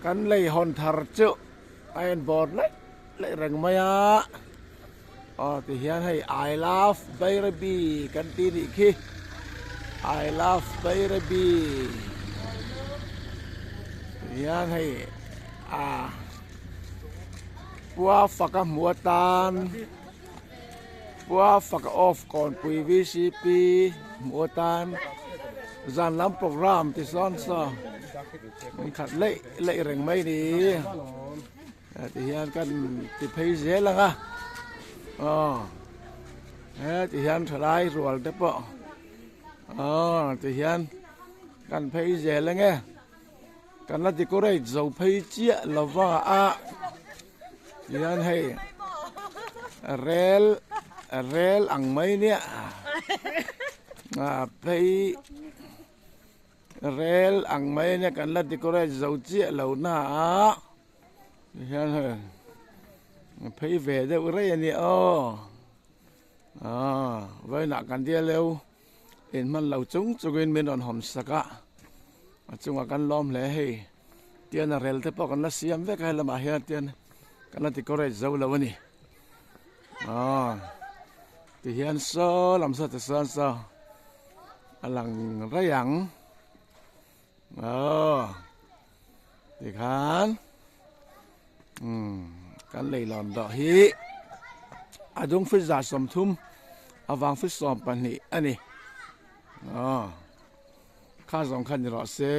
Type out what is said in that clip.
kan lei hon thar chu iron board lei reng maya thì hiện hay I love baby kan ti đi khi I love baby hiện hay bua phak mua tan bua phak off còn pui VCP mua tan dàn lắm program thì son so mình khát lệ rừng mấy đi thì hiện cần thì thấy dễ lắm à thì hiện thật ai rồi đấy bộ thì hiện cần thấy dễ lắm nghe cần là thì có đây dầu thấy chia là vợ thì hiện hay rel ăn mấy nè thấy rel ăn mấy nè cần là thì có đây dầu chia lâu na thì hiện hay thấy về đâu rồi nè với nãy cần đi lâu in man lâu chúng bên mình còn hòm sạc chúng cần lom lẽ hay tiền là rel thế bao cần là xiêm với cái là mà hiện tiền cần là thì có đây dầu lâu nè thì hiện số làm sao thì sao lằng rây ăn thì khán kan lei lon do hi adung fi za som thum awang fi som pan ni ani kha zong khan ro se